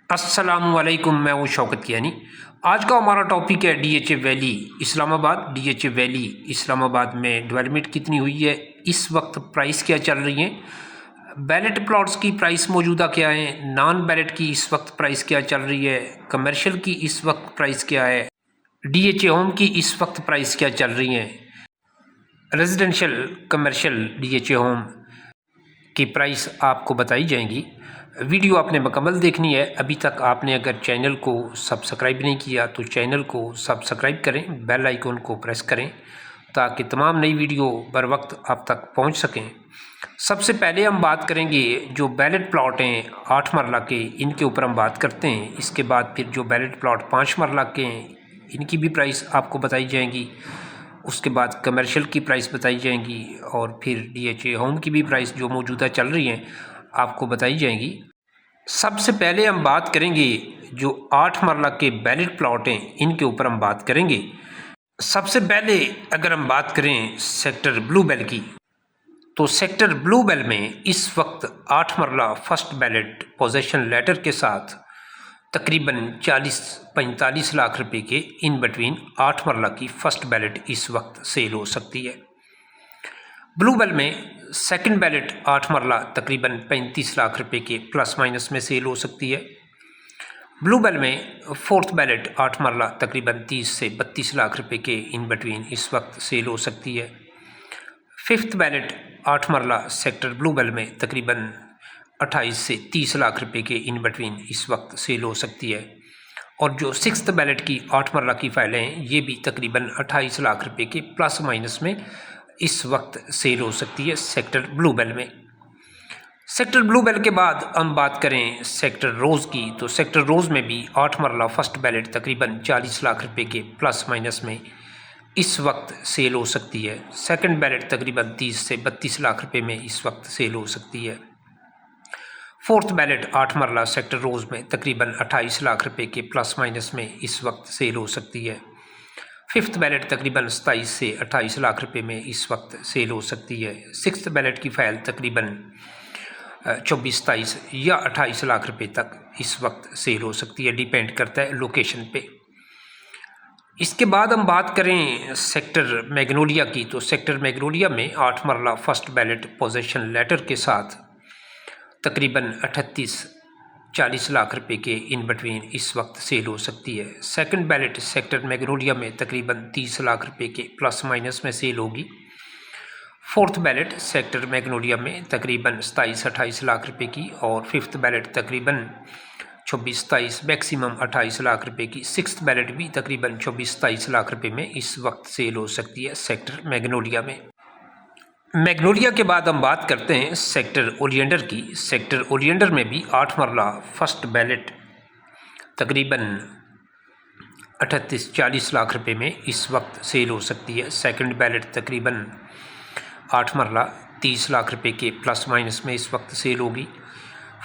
अस्सलामुअलैकुम, मैं वो शौकत कियानी। आज का हमारा टॉपिक है DHA valley Islamabad. DHA valley Islamabad में डेवलपमेंट कितनी हुई है, इस वक्त प्राइस क्या चल रही है, बैलेट प्लॉट्स की प्राइस मौजूदा क्या है, नॉन बैलेट की इस वक्त प्राइस क्या चल रही है, कमर्शियल की इस वक्त प्राइस क्या है, डीएचए होम की इस वक्त प्राइस क्या चल रही है, रेजिडेंशियल कमर्शियल डीएचए होम की प्राइस आपको बताई जाएंगी। वीडियो आपने मुकम्मल देखनी है। अभी तक आपने अगर चैनल को सब्सक्राइब नहीं किया तो चैनल को सब्सक्राइब करें, बेल आइकन को प्रेस करें ताकि तमाम नई वीडियो बर वक्त आप तक पहुंच सकें। सबसे पहले हम बात करेंगे जो बैलेट प्लॉट हैं 8 मरला के, इनके ऊपर हम बात करते हैं। इसके बाद फिर जो बैलेट प्लॉट 5 मरला के हैं इनकी भी प्राइस आपको बताई जाएंगी। उसके बाद कमर्शियल की प्राइस बताई जाएंगी और फिर डीएचए होम की भी प्राइस जो मौजूदा चल रही हैं आपको बताई जाएंगी। सबसे पहले हम बात करेंगे जो 8 मरला के बैलेट प्लॉट हैं इनके ऊपर हम बात करेंगे। सबसे पहले अगर हम बात करें सेक्टर ब्लू बेल की, तो सेक्टर ब्लू बेल में इस वक्त 8 मरला फर्स्ट बैलेट पोजेशन लेटर के साथ तकरीबन 40-45 लाख रुपए के इन बिटवीन 8 मरला की फर्स्ट बैलेट इस वक्त सेल हो सकती है। ब्लू बेल में सेकंड बैलेट 8 मरला तकरीबन 35 लाख रुपए के प्लस माइनस में सेल हो सकती है। ब्लू बेल में फोर्थ बैलेट 8 मरला तकरीबन 30 से 32 लाख रुपए के इन बिटवीन इस वक्त सेल हो सकती है। फिफ्थ बैलेट 8 मरला सेक्टर ब्लू बेल में तकरीबन 28 से 30 लाख रुपए के इन बिटवीन इस वक्त सेल हो सकती है। और जो सिक्स्थ बैलेट की 8 मरला की फाइलें हैं ये भी तकरीबन 28 लाख रुपए के प्लस माइनस में इस वक्त सेल हो सकती है सेक्टर ब्लू बेल में। सेक्टर ब्लू बेल के बाद हम बात करें सेक्टर रोज़ की, तो सेक्टर रोज़ में भी 8 मरला फर्स्ट बैलेट तकरीबन 40 लाख रुपए के प्लस माइनस में इस वक्त सेल हो सकती है। सेकंड बैलेट तकरीबन 30 से 32 लाख रुपए में इस वक्त सेल हो सकती है। फोर्थ बैलेट 8 मरला सेक्टर रोज़ में तकरीबन 28 लाख रुपए के प्लस माइनस में इस वक्त सेल हो सकती है। फिफ्थ बैलेट तकरीबन 27 से 28 लाख रुपए में इस वक्त सेल हो सकती है। सिक्स्थ बैलेट की फ़ाइल तकरीबन 24-27 या 28 लाख रुपए तक इस वक्त सेल हो सकती है, डिपेंड करता है लोकेशन पे। इसके बाद हम बात करें सेक्टर मैग्नोलिया की, तो सेक्टर मैग्नोलिया में 8 मरला फर्स्ट बैलेट पोजेशन लेटर के साथ तकरीबन 38-40 लाख रुपए के इन बिटवीन इस वक्त सेल हो सकती है। सेकंड बैलेट सेक्टर मैग्नोलिया में तकरीबन 30 लाख रुपए के प्लस माइनस में सेल होगी। फोर्थ बैलेट सेक्टर मैग्नोलिया में तकरीबन 27-28 लाख रुपए की और फिफ्थ बैलेट तकरीबन 24-27 मैक्सिमम 28 लाख रुपए की। सिक्स्थ बैलेट भी तकरीबन 24-27 लाख रुपए में इस वक्त सेल हो सकती है सेक्टर मैग्नोलिया में। मैग्नोलिया के बाद हम बात करते हैं सेक्टर ओलियंडर की। सेक्टर ओलियंडर में भी 8 मरला फर्स्ट बैलेट तकरीबन 38-40 लाख रुपए में इस वक्त सेल हो सकती है। सेकंड बैलेट तकरीबन 8 मरला 30 लाख रुपए के प्लस माइनस में इस वक्त सेल होगी।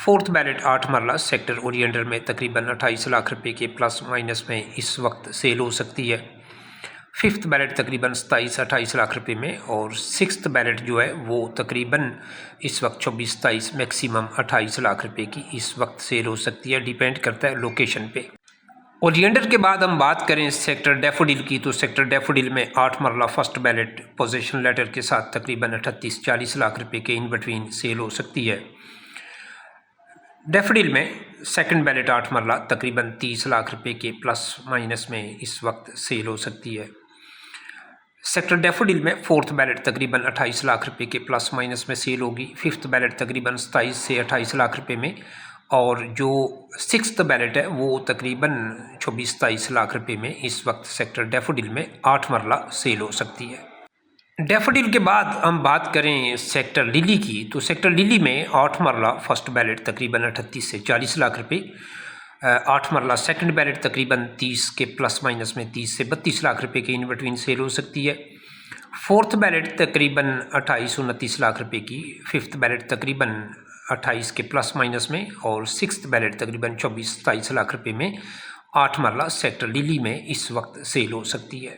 फोर्थ बैलेट 8 मरला सेक्टर ओलियंडर में तकरीबन 28 लाख रुपए के प्लस माइनस में इस वक्त सेल हो सकती है। फिफ्थ बैलेट तकरीबन 27-28 लाख रुपए में और सिक्स्थ बैलेट जो है वो तकरीबन इस वक्त 24-27 मैक्सिमम 28 लाख रुपए की इस वक्त सेल हो सकती है, डिपेंड करता है लोकेशन पे। ओलियंडर के बाद हम बात करें सेक्टर डैफोडिल की, तो सेक्टर डैफोडिल में 8 मरला फर्स्ट बैलेट पोजीशन लेटर के साथ तकरीबन 38-40 लाख रुपए के इन बिटवीन सेल हो सकती है। डैफोडिल में सेकंड बैलेट 8 मरला तकरीबन 30 लाख रुपए के प्लस माइनस में इस वक्त सेल हो सकती है। सेक्टर डैफोडिल में फोर्थ बैलेट तकरीबन 28 लाख रुपए के प्लस माइनस में सेल होगी। फिफ्थ बैलेट तकरीबन 27 से 28 लाख रुपए में और जो सिक्स्थ बैलेट है वो तकरीबन 24-27 लाख रुपए में इस वक्त सेक्टर डैफोडिल में 8 मरला सेल हो सकती है। डैफोडिल के बाद हम बात करें सेक्टर लिली की, तो सेक्टर लिली में 8 मरला फर्स्ट बैलेट तकरीबन 38 से 40 लाख रुपए, 8 मरला सेकंड बैलेट तकरीबन 30 के प्लस माइनस में 30 से 32 लाख रुपए के इन बिटवीन सेल हो सकती है। फोर्थ बैलेट तकरीबन 28-29 लाख रुपए की, फिफ्थ बैलेट तकरीबन 28 के प्लस माइनस में और सिक्स्थ बैलेट तकरीबन 24-27 लाख रुपए में 8 मरला सेक्टर लिली में इस वक्त सेल हो सकती है।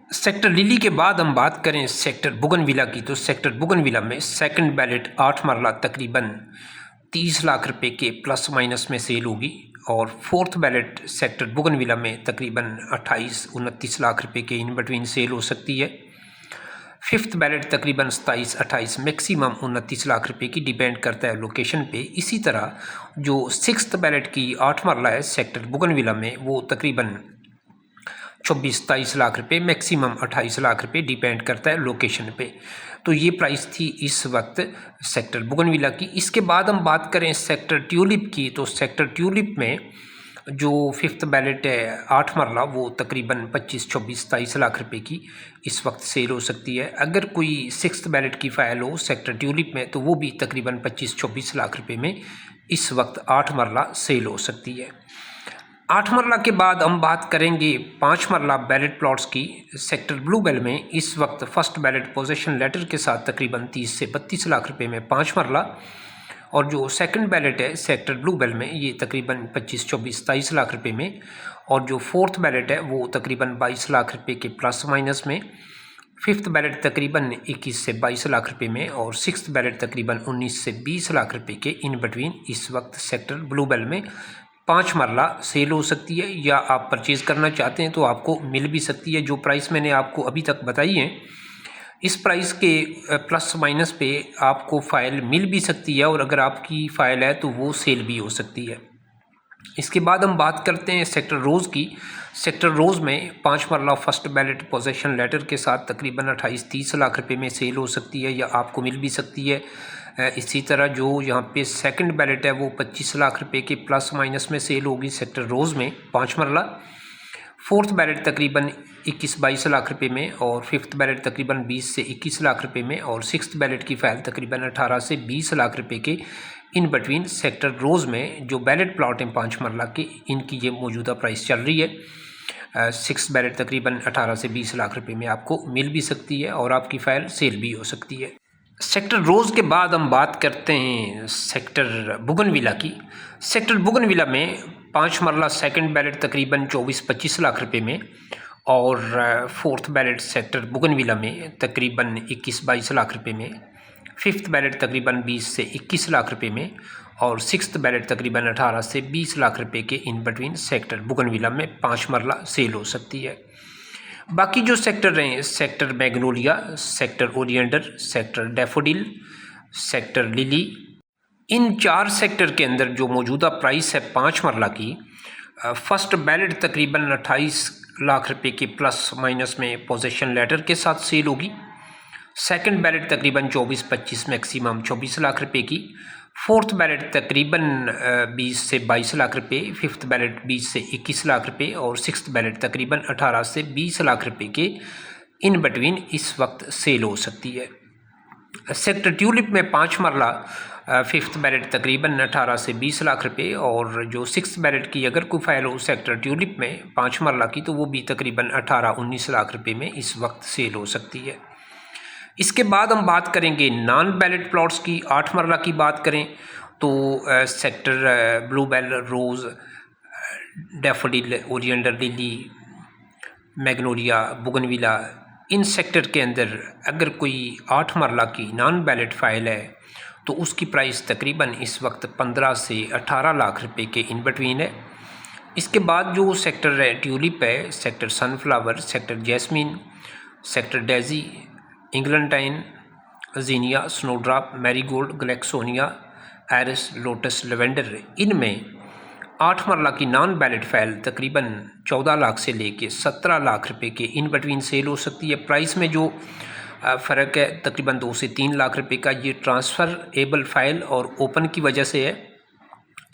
सेक्टर लिली के बाद हम बात करें सेक्टर बुगनविला की, तो सेक्टर बुगनविला में सेकंड बैलेट 8 मरला तकरीबन 30 लाख रुपए के प्लस माइनस में सेल होगी और फोर्थ बैलेट सेक्टर बुगनविला में तकरीबन 28-29 लाख रुपए के इन बिटवीन सेल हो सकती है। फिफ्थ बैलेट तकरीबन 27-28 मैक्सिमम 29 लाख रुपए की, डिपेंड करता है लोकेशन पे। इसी तरह जो सिक्स्थ बैलेट की 8 मरला है सेक्टर बुगनविला में, वो तकरीबन 24-23 लाख रुपए, मैक्सिमम 28 लाख रुपए, डिपेंड करता है लोकेशन पे। तो ये प्राइस थी इस वक्त सेक्टर बुगनविला की। इसके बाद हम बात करें सेक्टर ट्यूलिप की, तो सेक्टर ट्यूलिप में जो फिफ्थ बैलेट है 8 मरला, वो तकरीबन 25-24-27 लाख रुपए की इस वक्त सेल हो सकती है। अगर कोई सिक्स्थ बैलेट की फ़ाइल हो सेक्टर ट्यूलिप में, तो वो भी तकरीबन 25-24 लाख रुपए में इस वक्त 8 मरला सेल हो सकती है। 8 मरला के बाद हम बात करेंगे 5 मरला बैलेट प्लॉट्स की। सेक्टर ब्लू बेल में इस वक्त फर्स्ट बैलेट पोजीशन लेटर के साथ तकरीबन 30 से 32 लाख रुपए में 5 मरला, और जो सेकंड बैलेट है सेक्टर ब्लू बेल में, ये तकरीबन 25-24-27 लाख रुपए में, और जो फोर्थ बैलेट है वो तकरीबन 22 लाख रुपए के प्लस माइनस में। फिफ्थ बैलेट तकरीबन 21 से 22 लाख रुपए में, और सिक्स्थ बैलेट तकरीबन 19 से 20 लाख रुपए के इन बिटवीन इस वक्त सेक्टर ब्लू बेल में 5 मरला सेल हो सकती है। या आप परचेज़ करना चाहते हैं तो आपको मिल भी सकती है। जो प्राइस मैंने आपको अभी तक बताई है, इस प्राइस के प्लस माइनस पे आपको फ़ाइल मिल भी सकती है, और अगर आपकी फ़ाइल है तो वो सेल भी हो सकती है। इसके बाद हम बात करते हैं सेक्टर रोज़ की। सेक्टर रोज़ में 5 मरला फर्स्ट बैलेट पोजीशन लेटर के साथ तकरीबन 28-30 लाख रुपए में सेल हो सकती है, या आपको मिल भी सकती है। इसी तरह जो यहाँ पे सेकंड बैलेट है वो 25 लाख रुपए के प्लस माइनस में सेल होगी सेक्टर रोज़ में 5 मरला। फोर्थ बैलेट तकरीबन 21-22 लाख रुपए में, और फिफ्थ बैलेट तकरीबन 20 से 21 लाख रुपए में, और सिक्स्थ बैलेट की फ़ाइल तकरीबन 18 से 20 लाख रुपए के इन बिटवीन सेक्टर रोज़ में जो बैलेट प्लॉट हैं 5 मरला के, इनकी ये मौजूदा प्राइस चल रही है। सिक्स बैलेट तकरीबन 18 से 20 लाख रुपए में आपको मिल भी सकती है, और आपकी फ़ाइल सेल भी हो सकती है। सेक्टर रोज़ के बाद हम बात करते हैं सेक्टर बुगनविला की। सेक्टर बुगनविला में 5 मरला सेकंड बैलेट तकरीबन 24-25 लाख रुपए में, और फोर्थ बैलेट सेक्टर बुगनविला में तकरीबन 21-22 लाख रुपए में। फिफ्थ बैलेट तकरीबन 20 से 21 लाख रुपए में, और सिक्स्थ बैलेट तकरीबन 18 से 20 लाख रुपए के इन बिटवीन सेक्टर बुगनविला में 5 मरला सेल हो सकती है। बाकी जो सेक्टर हैं, sector magnolia, sector oleander, sector daffodil, sector lily, इन 4 सेक्टर के अंदर जो मौजूदा प्राइस है 5 मरला की, फर्स्ट बैलेट तकरीबन 28 लाख रुपए के प्लस माइनस में पोजीशन लेटर के साथ सेल होगी। सेकंड बैलेट तकरीबन 24-25 मैक्सिमम 24 लाख रुपए की। फोर्थ बैलेट तकरीबन 20 से 22 लाख रुपए, फिफ्थ बैलेट 20 से 21 लाख रुपए, और सिक्स्थ बैलेट तकरीबन 18 से 20 लाख रुपए के इन बिटवीन इस वक्त सेल हो सकती है। सेक्टर ट्यूलिप में 5 मरला फिफ्थ बैलेट तकरीबन 18 से 20 लाख रुपए, और जो सिक्स्थ बैलेट की अगर कोई फाइल हो सेक्टर ट्यूलिप में 5 मरला की, तो वो भी तकरीबन 18-19 लाख रुपए में इस वक्त सेल हो सकती है। इसके बाद हम बात करेंगे नॉन बैलेट प्लॉट्स की। 8 मरला की बात करें तो sector blue bell, rose, daffodil, ओरिएंडर, lily, Magnolia, बुगनविला, in sector के अंदर अगर कोई 8 मरला की नॉन बैलेट फ़ाइल है तो उसकी प्राइस तकरीबन इस वक्त 15 से 18 लाख रुपए के इन बिटवीन है। इसके बाद जो सेक्टर है ट्यूलिप है, sector sunflower, sector jasmine, sector daisy, eglantine, zinnia, snowdrop, marigold, gloxinia, iris, lotus, lavender, इनमें 8 मरला की नॉन बैलेट फाइल तकरीबन 14 लाख से लेके 17 लाख रुपए के इन बिटवीन सेल हो सकती है। प्राइस में जो फ़र्क है तकरीबन 2 से 3 लाख रुपए का, ये ट्रांसफ़रेबल फ़ाइल और ओपन की वजह से है।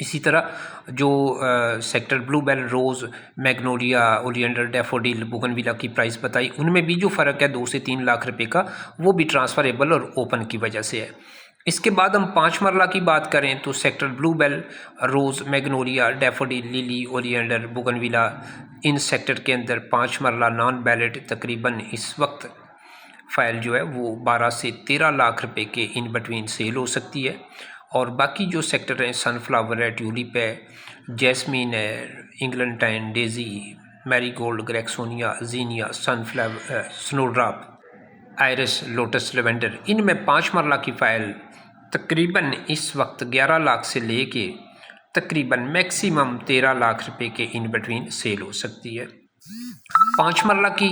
इसी तरह जो सेक्टर ब्लू बेल, रोज़, मैग्नोलिया, ओलिएंडर, डैफोडिल, बुगनविला की प्राइस बताई, उनमें भी जो फ़र्क है 2 से 3 लाख रुपए का, वो भी ट्रांसफ़रेबल और ओपन की वजह से है। इसके बाद हम 5 मरला की बात करें तो sector blue bell, rose, Magnolia, daffodil, lily, oleander, बुगनविला, in sector के अंदर 5 मरला नॉन बैलेट तकरीबन इस वक्त फ़ाइल जो है वो 12 से 13 लाख रुपए के इन बिटवीन सेल हो सकती है। और बाकी जो सेक्टर हैं, सनफ्लावर है, ट्यूलिप है, जैस्मिन है, eglantine, daisy, marigold, gloxinia, zinnia, sunflower, snowdrop, iris, lotus, lavender, इनमें 5 मरला की फ़ाइल तकरीबन इस वक्त 11 लाख से लेके तकरीबन मैक्सिमम 13 लाख रुपए के इन बिटवीन सेल हो सकती है। 5 मरला की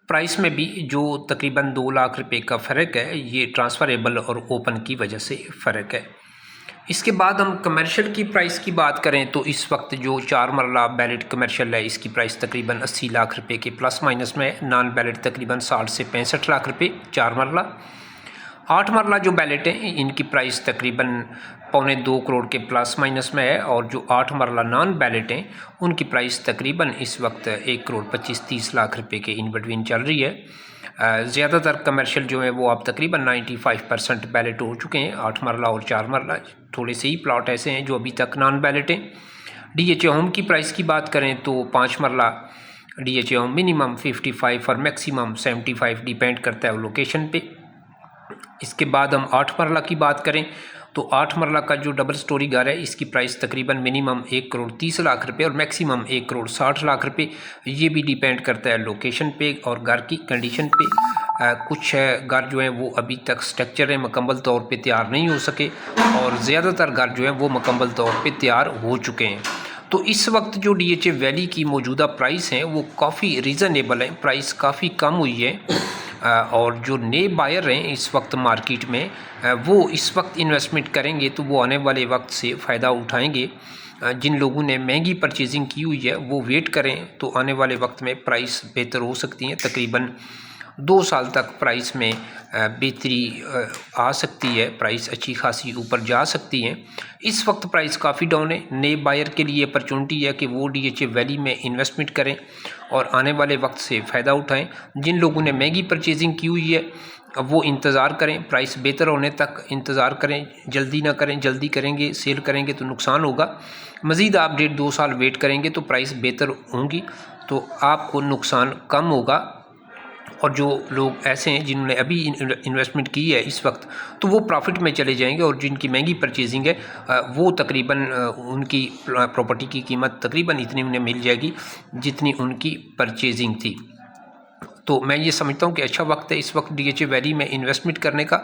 प्राइस में भी जो तकरीबन 2 लाख रुपए का फ़र्क है, ये ट्रांसफ़रेबल और ओपन की वजह से फ़र्क है। इसके बाद हम कमर्शियल की प्राइस की बात करें तो इस वक्त जो 4 मरला बैलेट कमर्शियल है, इसकी प्राइस तकरीबन 80 लाख रुपए के प्लस माइनस में है। नॉन बैलेट तकरीबन 60 से 65 लाख रुपए 4 मरला। 8 मरला जो बैलेट हैं, इनकी प्राइस तकरीबन 1.25 करोड़ के प्लस माइनस में है, और जो 8 मरला नॉन बैलेट हैं, उनकी प्राइस तकरीबन इस वक्त 1 करोड़ 25-30 लाख रुपए के इन बिटवीन चल रही है। ज़्यादातर कमर्शियल जो है वो अब तकरीबन 95% बैलेट हो चुके हैं। 8 मरला और 4 मरला, थोड़े से ही प्लॉट ऐसे हैं जो अभी तक नॉन बैलेट हैं। DHA होम की प्राइस की बात करें तो 5 मरला DHA होम मिनिमम 55 और मैक्सिमम 75 डिपेंड करता है लोकेशन पे। इसके बाद हम 8 मरला की बात करें तो 8 मरला का जो डबल स्टोरी घर है, इसकी प्राइस तकरीबन मिनिमम 1 करोड़ 30 लाख रुपए और मैक्सिमम 1 करोड़ 60 लाख रुपए। ये भी डिपेंड करता है लोकेशन पे और घर की कंडीशन पे। कुछ घर जो हैं वो अभी तक स्ट्रक्चर है मुकम्मल तौर पे तैयार नहीं हो सके, और ज़्यादातर घर जो हैं वो मुकम्मल तौर पे तैयार हो चुके हैं। तो इस वक्त जो DHA वैली की मौजूदा प्राइस हैं वो काफ़ी रीज़नेबल है, प्राइस काफ़ी कम हुई है। और जो नए बायर हैं इस वक्त मार्केट में, वो इस वक्त इन्वेस्टमेंट करेंगे तो वो आने वाले वक्त से फ़ायदा उठाएंगे। जिन लोगों ने महंगी परचेजिंग की हुई है वो वेट करें, तो आने वाले वक्त में प्राइस बेहतर हो सकती है। तकरीबन 2 साल तक प्राइस में बेहतरी आ सकती है, प्राइस अच्छी खासी ऊपर जा सकती है। इस वक्त प्राइस काफ़ी डाउन है। नए बायर के लिए अपॉर्चुनिटी है कि वो DHA वैली में इन्वेस्टमेंट करें और आने वाले वक्त से फ़ायदा उठाएं। जिन लोगों ने महंगी परचेजिंग की हुई है वो इंतज़ार करें, प्राइस बेहतर होने तक इंतज़ार करें, जल्दी ना करें। जल्दी करेंगे, सेल करेंगे तो नुकसान होगा। मज़ीद आप 1.5-2 साल वेट करेंगे तो प्राइस बेहतर होंगी, तो आपको नुकसान कम होगा। और जो लोग ऐसे हैं जिन्होंने अभी इन्वेस्टमेंट की है इस वक्त, तो वो प्रॉफिट में चले जाएंगे, और जिनकी महंगी परचेजिंग है वो तकरीबन उनकी प्रॉपर्टी की कीमत तकरीबन इतनी उन्हें मिल जाएगी जितनी उनकी परचेजिंग थी। तो मैं ये समझता हूँ कि अच्छा वक्त है इस वक्त DHA वैली में इन्वेस्टमेंट करने का।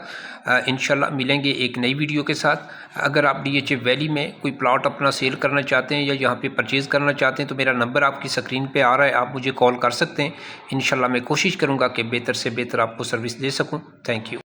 इंशाल्लाह मिलेंगे एक नई वीडियो के साथ। अगर आप DHA वैली में कोई प्लॉट अपना सेल करना चाहते हैं या यहाँ पे परचेज़ करना चाहते हैं तो मेरा नंबर आपकी स्क्रीन पे आ रहा है, आप मुझे कॉल कर सकते हैं। इंशाल्लाह मैं कोशिश करूँगा कि बेहतर से बेहतर आपको सर्विस दे सकूँ। Thank you.